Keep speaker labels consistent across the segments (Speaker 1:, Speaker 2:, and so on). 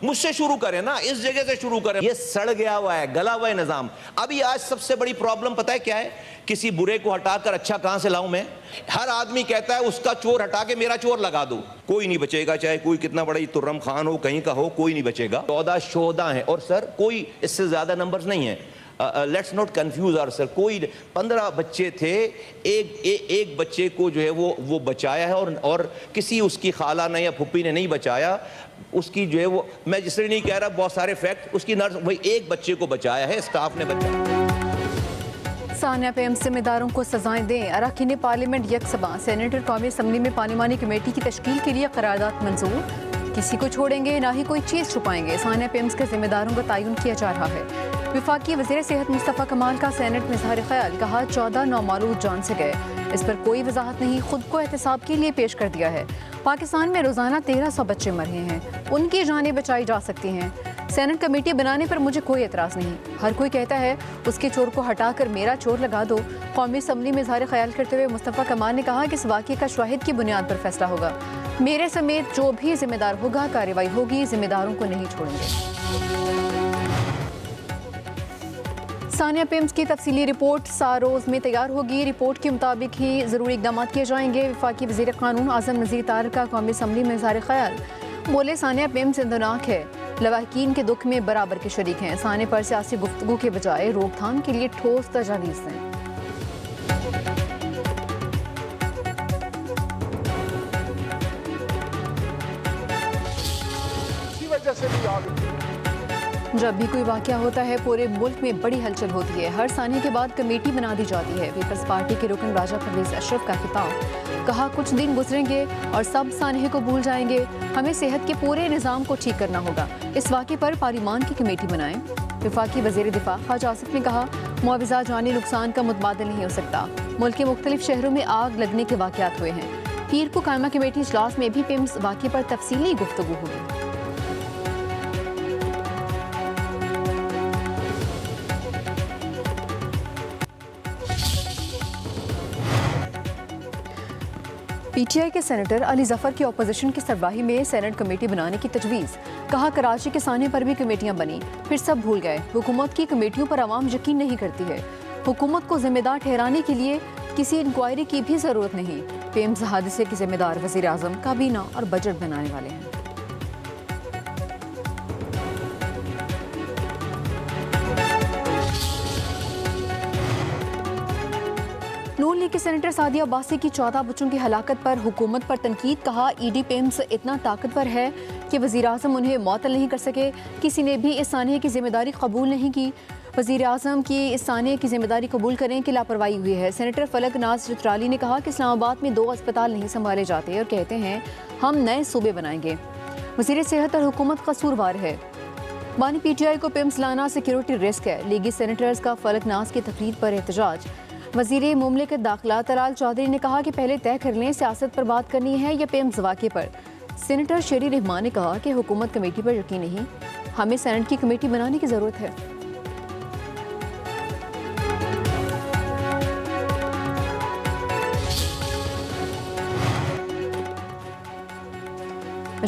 Speaker 1: मुझसे शुरू करें ना, इस जगह से शुरू करें। ये सड़ गया हुआ है, गला हुआ है निजाम। अभी आज सबसे बड़ी प्रॉब्लम पता है क्या है? किसी बुरे को हटाकर अच्छा कहां से लाऊं मैं? हर आदमी कहता है उसका चोर हटा के मेरा चोर लगा दो, कोई नहीं बचेगा, चाहे कोई कितना बड़ा तुर्रम खान हो, कहीं का हो, कोई नहीं बचेगा। 14 शोधा है, और सर कोई इससे ज्यादा नंबर्स नहीं है। Let's not confuse our sir, कोई 15 बच्चे थे, एक बच्चे को जो है वो बचाया है, और किसी उसकी खाला ने या फुप्पी ने नहीं बचाया। उसकी जो है वो, मैं जिससे नहीं कह रहा, बहुत सारे फैक्ट, उसकी नर्स वही एक बच्चे को बचाया है, स्टाफ ने बचाया।
Speaker 2: सानिया पेम्स जिम्मेदारों को सजाएं दें। अरकान पार्लियामेंट यकसबा। सेनेटर कौमी असम्बली में पार्लिमानी कमेटी की तश्कील के लिए करारदाद मंजूर। किसी को छोड़ेंगे ना ही कोई चीज़ छुपाएंगे। सानिया पेम्स के जिम्मेदारों का तयन किया जा रहा है। वफाकी वज़ीर सेहत मुस्तफ़ा कमाल का सेनेट में इज़हार ख्याल। कहा 14 नौमालूद जान से गए, इस पर कोई वजाहत नहीं, खुद को एहतसाब के लिए पेश कर दिया है। पाकिस्तान में रोज़ाना 1300 बच्चे मर रहे हैं, उनकी जानें बचाई जा सकती हैं। सेनेट कमेटी बनाने पर मुझे कोई एतराज़ नहीं। हर कोई कहता है उसके चोर को हटाकर मेरा चोर लगा दो। कौमी असम्बली में इज़हार ख्याल करते हुए मुस्तफ़ा कमाल ने कहा कि इस वाक़े का शवाहिद की बुनियाद पर फैसला होगा। मेरे समेत जो भी जिम्मेदार होगा कार्रवाई होगी, जिम्मेदारों को नहीं छोड़ेंगे। सानिया पेम्स की तफसीली रिपोर्ट सारोज़ में तैयार होगी। रिपोर्ट के मुताबिक ही ज़रूरी इक़दाम किए जाएंगे। वफाकी वज़ीर क़ानून आज़म नज़ीर तारिक का कौमी असम्बली में इज़हार ख्याल। बोले सानिया पेम्स इंदनाक है, लवाहिकीन के दुख में बराबर के शरीक हैं। सानिया पर सियासी गुफ्तगू के बजाय रोकथाम के लिए ठोस तजावीज़ दें। जब भी कोई वाक़या होता है पूरे मुल्क में बड़ी हलचल होती है। हर सानिया के बाद कमेटी बना दी जाती है। पीपल्स पार्टी के रुकन राजा परवेज़ अशरफ का खिताब। कहा कुछ दिन गुजरेंगे और सब सानिया को भूल जाएंगे। हमें सेहत के पूरे निज़ाम को ठीक करना होगा। इस वाक़े पर पार्लिमान की कमेटी बनाएं। वफाकी वज़ीर दिफा ख्वाजा आसिफ ने कहा मुआवजा जानी नुकसान का मुतबादल नहीं हो सकता। मुल्क के मुख्तलिफ शहरों में आग लगने के वाक़यात हुए हैं। पीर को कायमा कमेटी इजलास में भी पेम्स वाक़े पर तफसीली गुफ्तगू होगी। पीटीआई के सेनेटर अली जफर की अपोजिशन की सरबराही में सेनेट कमेटी बनाने की तजवीज़। कहा कराची के साने पर भी कमेटियां बनी, फिर सब भूल गए। हुकूमत की कमेटियों पर आवाम यकीन नहीं करती है। हुकूमत को जिम्मेदार ठहराने के लिए किसी इंक्वायरी की भी ज़रूरत नहीं। पेम्स हादसे के जिम्मेदार वज़ीर आज़म, काबीना और बजट बनाने वाले हैं। नून लीग के सेनेटर सादिया अब्बासी की 14 बच्चों की हलाकत पर हुकूमत पर तनकीद। कहा ईडी पेम्स इतना ताकतवर है कि वज़ीर आज़म उन्हें मुअत्तल नहीं कर सके। किसी ने भी इस सानिया की जिम्मेदारी कबूल नहीं की। वज़ीर आज़म की इस सानिया की जिम्मेदारी कबूल करें कि लापरवाही हुई है। सेनेटर फलक नाज चित्राली ने कहा कि इस्लामाबाद में 2 अस्पताल नहीं संभाले जाते और कहते हैं हम नए सूबे बनाएंगे। वज़ीर सेहत और हुकूमत कसूरवार है। बानी पीटीआई को पेम्स लाना सिक्योरिटी रिस्क है। लीगी सेनेटर्स का फलक नाज की तकरीर पर एहतजाज। वज़ीर मुमलिकत दाखिला तलाल चौधरी ने कहा कि पहले तय कर लें सियासत पर बात करनी है या पेम्स वाक़े पर। सेनेटर शेरी रहमान ने कहा कि हुकूमत कमेटी पर यकीन नहीं, हमें सेनेट की कमेटी बनाने की ज़रूरत है।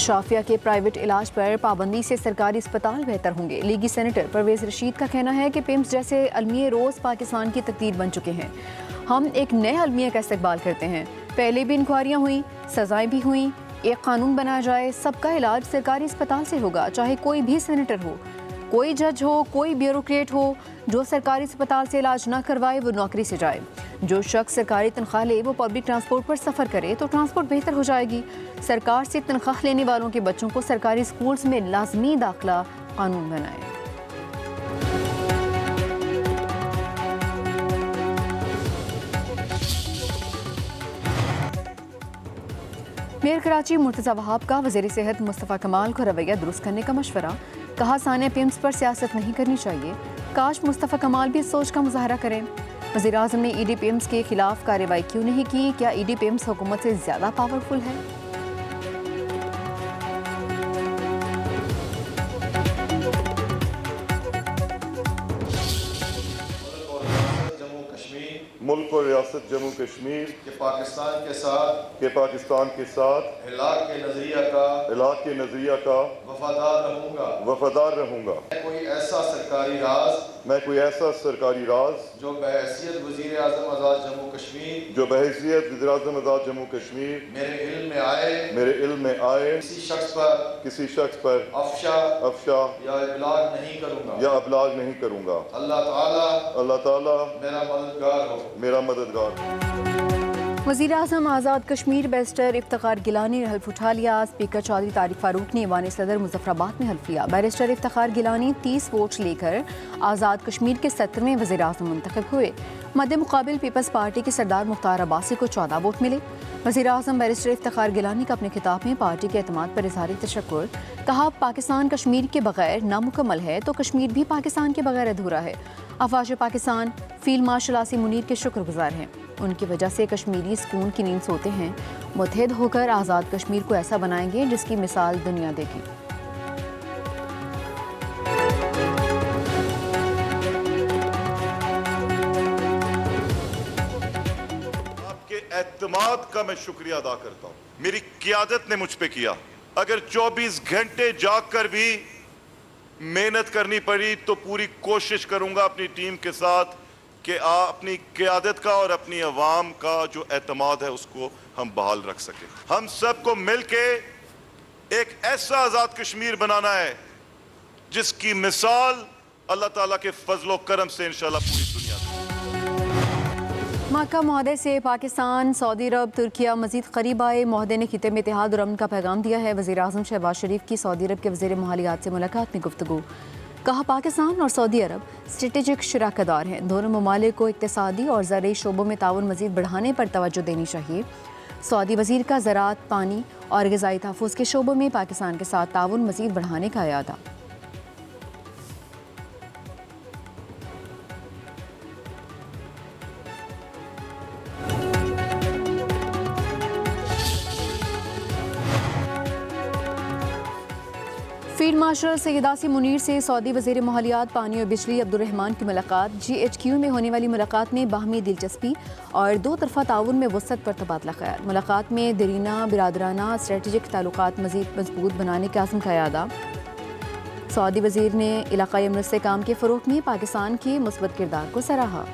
Speaker 2: शाफिया के प्राइवेट इलाज पर पाबंदी से सरकारी अस्पताल बेहतर होंगे। लीगी सेनेटर परवेज़ रशीद का कहना है कि पेम्स जैसे अलमिया रोज़ पाकिस्तान की तकदीर बन चुके हैं। हम एक नए अलमिया का इस्तकबाल करते हैं। पहले भी इंक्वायरियाँ हुई, सज़ाएँ भी हुई। एक कानून बनाया जाए, सबका इलाज सरकारी अस्पताल से होगा, चाहे कोई भी सेनेटर हो, कोई जज हो, कोई ब्यूरोक्रेट हो। जो सरकारी अस्पताल से इलाज ना करवाए वो नौकरी से जाए। जो शख्स सरकारी तनख्वाह ले वो पब्लिक ट्रांसपोर्ट पर सफ़र करे तो ट्रांसपोर्ट बेहतर हो जाएगी। सरकार से तनख्वाह लेने वालों के बच्चों को सरकारी स्कूल्स में लाजमी दाखिला कानून बनाए। मेयर कराची मुर्तज़ा वहाब का वज़ीर सेहत मुस्तफ़ा कमाल को रवैया दुरुस्त करने का मशवरा। कहा सानिया पेम्स पर सियासत नहीं करनी चाहिए। काश मुस्तफ़ा कमाल भी इस सोच का मुजाहरा करें। वज़ीर आज़म ने ईडी पेम्स के खिलाफ कार्रवाई क्यों नहीं की? क्या ईडी पेम्स हुकूमत से ज़्यादा पावरफुल है?
Speaker 3: मुल्क और रियासत जम्मू कश्मीर
Speaker 4: कि पाकिस्तान के साथ
Speaker 3: इलाक़ के नज़रिया का वफादार रहूँगा।
Speaker 4: मैं कोई ऐसा सरकारी राज
Speaker 3: जो बहैसियत वज़ीर आज़म आज़ाद जम्मू कश्मीर
Speaker 4: मेरे इल्म में आए
Speaker 3: किसी शख्स पर अफशा
Speaker 4: या
Speaker 3: अबलाग नहीं करूँगा। अल्लाह ताला मेरा मददगार हो।
Speaker 2: वज़ीर आज़म आज़ाद कश्मीर बैरिस्टर इफ्तिखार गिलानी ने हल्फ उठा लिया। स्पीकर चौधरी तारिक फ़ारूक ने ईवान सदर मुज़फ़्फ़राबाद में हल्फ लिया। बैरिस्टर इफ्तिखार गिलानी 30 वोट लेकर आज़ाद कश्मीर के 17वें वज़ीर आज़म मुंतखब हुए। मद्दे मुकाबिल पीपल्स पार्टी के सरदार मुख्तार अब्बासी को 14 वोट मिले। वज़ीर आज़म बैरिस्टर इफ्तिखार गिलानी का अपने खिताब में पार्टी के एतमाद पर इज़हार तशक्कुर। कहा, पाकिस्तान कश्मीर के बगैर नामुकम्मल है तो कश्मीर भी पाकिस्तान के बगैर अधूरा है। अफवाज पाकिस्तान फील्ड मार्शल आसिम मुनीर के शुक्रगुजार हैं। उनकी वजह से कश्मीरी सुकून की नींद सोते हैं। मुत्तहिद होकर आज़ाद कश्मीर को ऐसा बनाएंगे जिसकी मिसाल दुनिया देगी।
Speaker 3: आपके एतमाद का मैं शुक्रिया अदा करता हूँ। मेरी क़यादत ने मुझ पे किया। अगर 24 घंटे जाग कर भी मेहनत करनी पड़ी तो पूरी कोशिश करूंगा अपनी टीम के साथ कि अपनी क़यादत का और अपनी अवाम का जो एतमाद है उसको हम बहाल रख सकें। हम सबको मिलके एक ऐसा आज़ाद कश्मीर बनाना है जिसकी मिसाल अल्लाह ताला के फजलो करम से इंशाल्लाह पूरी दुनिया में।
Speaker 2: मक्का मुआहदे से पाकिस्तान, सऊदी अरब, तुर्किया मजीद करीब आए। मुआहदे ने खिते में इत्तेहाद और अमन का पैगाम दिया है। वज़ीर आज़म शहबाज शरीफ की सऊदी अरब के वज़ीर मालियात से मुलाकात में गुफ्तगू। कहा, पाकिस्तान और सऊदी अरब स्ट्रेटेजिक शराकतदार हैं। दोनों ममालिक को इक़्तिसादी और ज़राई शोबों में ताउन मज़ीद बढ़ाने पर तवज्जो देनी चाहिए। सऊदी वज़ीर का ज़राअत, पानी और ग़िज़ाई तहफ़्फ़ुज़ के शोबों में पाकिस्तान के साथ ताउन मज़ीद बढ़ाने का इरादा। फील्ड मार्शल सैयद आसिम मुनीर से सऊदी वज़ीर मालियात, पानी और बिजली अब्दुर्रहमान की मुलाकात। GHQ में होने वाली मुलाकात में बाहमी दिलचस्पी और दो तरफ़ा ताउन में वसअत पर तबादला ख़याल। मुलाकात में दरीना बिरादराना स्ट्रेटेजिक ताल्लुकात मज़ीद मजबूत बनाने के आज़म का इरादा। सऊदी वज़ीर ने इलाक़ाई अमन इस्तेहकाम के फ़रोग़ में पाकिस्तान के मुस्बत किरदार को सराहा।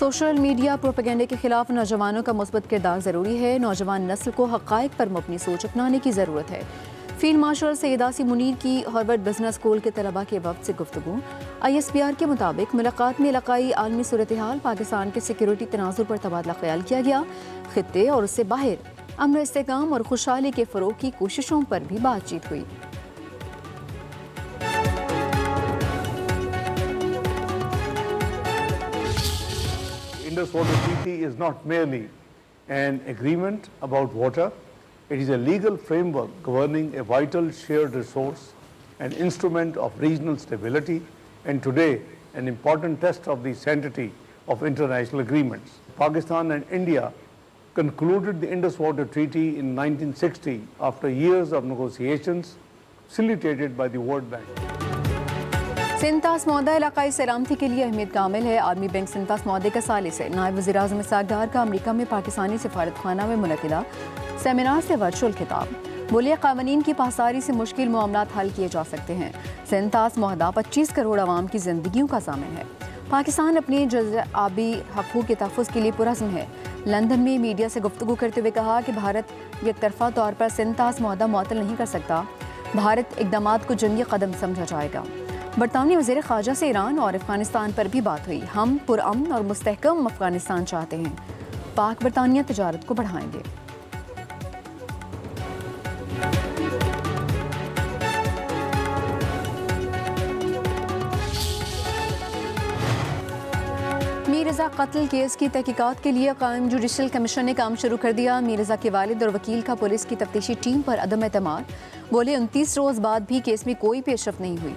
Speaker 2: सोशल मीडिया प्रोपेगेंडे के खिलाफ नौजवानों का मुस्बत किरदार ज़रूरी है। नौजवान नस्ल को हक़ाइक़ पर मबनी सोच अपनाने की ज़रूरत है। फील्ड मार्शल सैयद आसिम मुनीर की हार्वर्ड बिजनेस स्कूल के तलबा के वक्त से गुफ्तगू। ISPR के मुताबिक मुलाकात में इलाक़ाई आलमी सूरत हाल, पाकिस्तान के सिक्योरिटी तनाज़ुर पर तबादला ख्याल किया गया। खित्ते और उससे बाहर अमन इस्तेहकाम और खुशहाली के फ़रोग़ की कोशिशों पर भी बातचीत हुई।
Speaker 5: Indus Water Treaty is not merely an agreement about water, it is a legal framework governing a vital shared resource, an instrument of regional stability, and today an important test of the sanctity of international agreements. Pakistan and India concluded the Indus Water Treaty in 1960 after years of negotiations facilitated by the World Bank.
Speaker 2: सिंतास Mouda इलाकाई सलामती के लिए अहमियत कामिल है। Army bank सिंतास मौदे का सालिस है। नायब वज़ीर आज़म इसहाक़ डार का अमरीका में पाकिस्तानी सफारत खाना में मुनक़िदा सेमिनार से वर्चुअल खिताब। बोले, क़ावानीन की पासारी से मुश्किल मामलात हल किए जा सकते हैं। सिंतास मुआहदा 25 करोड़ आवाम की ज़िंदगियों का ज़ामिन है। पाकिस्तान अपने जज़आबी हक़ूक़ के तहफ़्फ़ुज़ के लिए पुरअज़्म है। लंदन में मीडिया से गुफ्तगू करते हुए कहा कि भारत एकतरफ़ा तौर पर सिंतास मुआहदा मुअत्तल नहीं कर सकता। भारत इक़दामात को जंगी कदम समझा जाएगा। बरतानवी वज़ीर ख़ारजा से ईरान और अफ़गानिस्तान पर भी बात हुई। हम पुरअमन और मुस्तहकम अफ़गानिस्तान चाहते हैं। पाक बरतानिया तिजारत को बढ़ाएंगे। मीर रज़ा कत्ल केस की तहकीकात के लिए कायम जुडिशल कमीशन ने काम शुरू कर दिया। मीर रज़ा के वालिद और वकील का पुलिस की तफ्तीशी टीम पर अदम एतमाद। बोले, 29 रोज़ बाद भी केस में कोई पेशरफ्त नहीं हुई।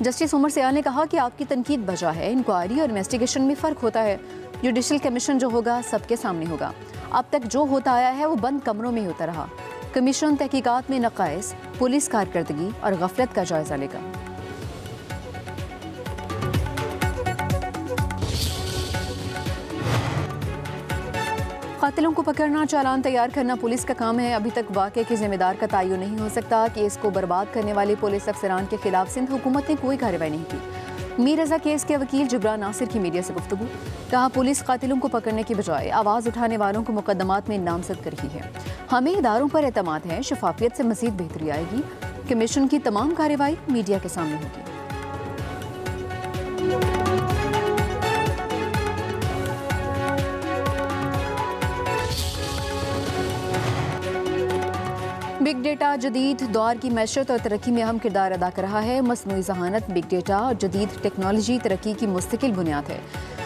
Speaker 2: जस्टिस उमर सयाल ने कहा कि आपकी तनकीद बजा है। इंक्वायरी और इन्वेस्टिगेशन में फ़र्क होता है। जुडिशल कमीशन जो होगा सबके सामने होगा। अब तक जो होता आया है वो बंद कमरों में होता रहा। कमीशन तहकीकात में नक़ाइस, पुलिस कारकर्दगी और गफलत का जायजा लेगा। कातिलों को पकड़ना, चालान तैयार करना पुलिस का काम है। अभी तक वाक़े के जिम्मेदार का तयन नहीं हो सकता। केस को बर्बाद करने वाले पुलिस अफसरान के खिलाफ सिंध हुकूमत ने कोई कार्रवाई नहीं की। मीर रज़ा केस के वकील जिब्रान नासिर की मीडिया से गुफ्तगू, कहा पुलिस कातिलों को पकड़ने की बजाय आवाज़ उठाने वालों को मुकदमात में नामजद कर रही है। हमें इदारों पर एतमाद है, शफाफियत से मज़ीद बेहतरी आएगी। कमीशन की तमाम कार्रवाई मीडिया के सामने होगी। बिग डेटा जदीद दौर की मैशत और तरक्की में अहम किरदार अदा कर रहा है। मसनूई ज़हानत, बिग डेटा और जदीद टेक्नोलॉजी तरक्की की मुस्तकिल बुनियाद है।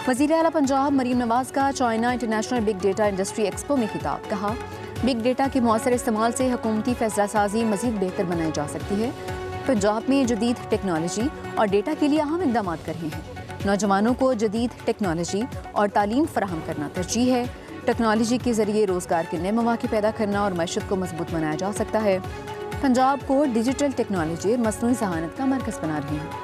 Speaker 2: वज़ीर आला पंजाब मरीम नवाज़ का China international big data industry expo में खिताब, कहा बिग डेटा के मौसर इस्तेमाल से हुकूमती फैसला साजी मज़ीद बेहतर बनाई जा सकती है। पंजाब में जदीद टेक्नोलॉजी और डेटा के लिए अहम इक़दाम कर रहे हैं। नौजवानों को जदीद टेक्नोलॉजी और तालीम फराहम करना तरजीह है। टेक्नोलॉजी के ज़रिए रोज़गार के नए मौके पैदा करना और मैशत को मजबूत बनाया जा सकता है। पंजाब को डिजिटल टेक्नोलॉजी और मसनूई ज़हानत का मरकज़ बना रहे हैं।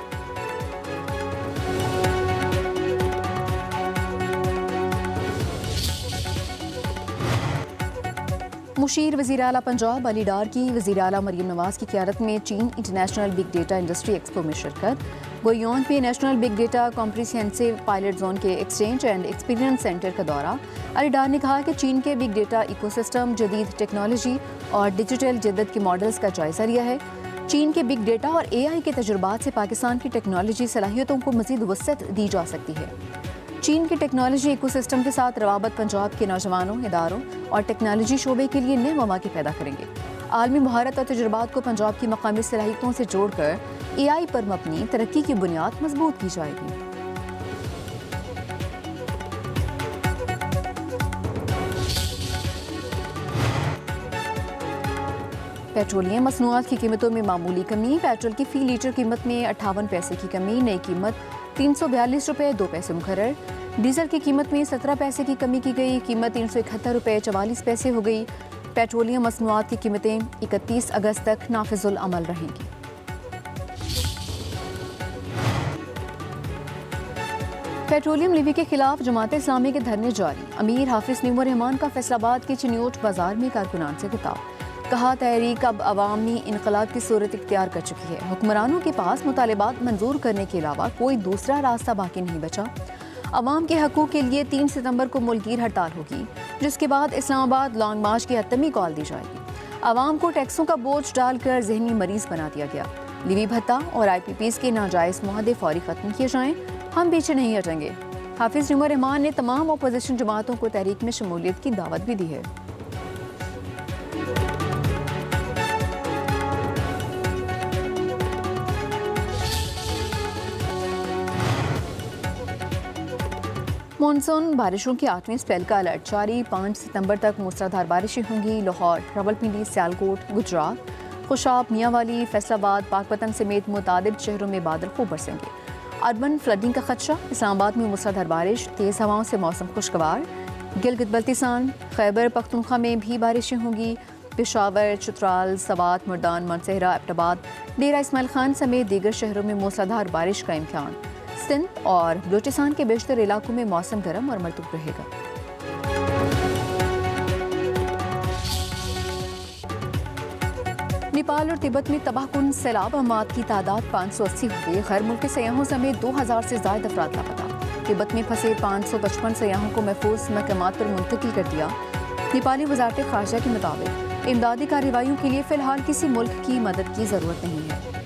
Speaker 2: मुशीर वज़ीर आला पंजाब अली डार की वज़ीर आला मरीम नवाज़ की क़यादत में चीन international big data industry expo में शिरकत। गोयोन में national big data comprehensive pilot zone के एक्सचेंज एंड एक्सपीरियंस सेंटर का दौरा। अली डार ने कहा कि चीन के बिग डेटा इकोसिस्टम, जदीद टेक्नोलॉजी और डिजिटल जद्दत के मॉडल्स का जायज़ा लिया है। चीन के बिग डेटा और AI के तजुर्बात से पाकिस्तान की टेक्नोलॉजी सलाहियतों को मज़ीद वसअत दी जा सकती है। चीन के टेक्नोलॉजी इकोसिस्टम के साथ रवाबत पंजाब के नौजवानों, इदारों और टेक्नोलॉजी शोबे के लिए नए मौके पैदा करेंगे। आलमी महारत और तजुर्बात को पंजाब की मकामी सलाहियतों से जोड़कर AI पर मबनी तरक्की की बुनियाद मजबूत की जाएगी। पेट्रोलियम मसनूआत की कीमतों में मामूली कमी। पेट्रोल की फ़ी लीटर कीमत में 58 पैसे की कमी। नई कीमत 342 रुपये 2 पैसे मुकर्रर। डीजल की कीमत में 17 पैसे की कमी की गई। कीमत 371 रुपये 44 पैसे हो गई। पेट्रोलियम मसनूआत की कीमतें 31 अगस्त तक नाफिजुल अमल रहेंगी। पेट्रोलियम लेवी के खिलाफ जमात इस्लामी के धरने जारी। अमीर हाफिज नईमुर रहमान का फैसलाबाद के चिन्योट बाजार में कारकुनान से खिताब, कहा तहरीक अब अवामी इनकलाब की सूरत इख्तियार कर चुकी है। हुक्मरानों के पास मुतालिबात मंजूर करने के अलावा कोई दूसरा रास्ता बाकी नहीं बचा। अवाम के हकूक़ के लिए 3 सितंबर को मुल्कीर हड़ताल होगी, जिसके बाद इस्लामाबाद लॉन्ग मार्च की हतमी कॉल दी जाएगी। अवाम को टैक्सों का बोझ डालकर जहनी मरीज बना दिया गया। लीवी भत्ता और IPPs के नाजायज़ मुआहदे फौरी ख़त्म किए जाएँ, हम पीछे नहीं हटेंगे। हाफिज नईमुर रहमान ने तमाम अपोजिशन जमातों को तहरीक में शमूलियत की दावत भी दी है। मानसून बारिशों की 8वें स्पेल का अलर्ट जारी। 5 सितंबर तक मूसलाधार बारिशें होंगी। लाहौर, रावलपिंडी, सियालकोट, गुजरात, खुशाब, मियांवाली, फैसलाबाद, पाकपतन समेत मुतादिद शहरों में बादल खूब बरसेंगे। अर्बन फ्लडिंग का खदशा। इस्लामाबाद में मूसलाधार बारिश, तेज़ हवाओं से मौसम खुशगवार। गिलगित बल्तिस्तान, खैबर पख्तूनख्वा में भी बारिशें होंगी। पेशावर, चित्राल, सवात, मुर्दान, मनसेहरा, एबटाबाद, डेरा इस्माइल खान समेत दीगर शहरों में मूसलाधार बारिश का इम्कान। सिंध और बलूचिस्तान के बेशतर इलाकों में मौसम गर्म और मरतूब रहेगा। नेपाल और तिब्बत में तबाहकुन सैलाब अमात की तादाद 580 हो गई। गैर मुल्की सयाहों समेत 2000 से ज़ायद अफराद लापता। तिब्बत में फंसे 555 सयाहों को महफूज मकामात पर मुंतकिल कर दिया। नेपाली वज़ारत ख़ारजा के मुताबिक इमदादी कार्रवाइयों के लिए फ़िलहाल किसी मुल्क की मदद की ज़रूरत नहीं है।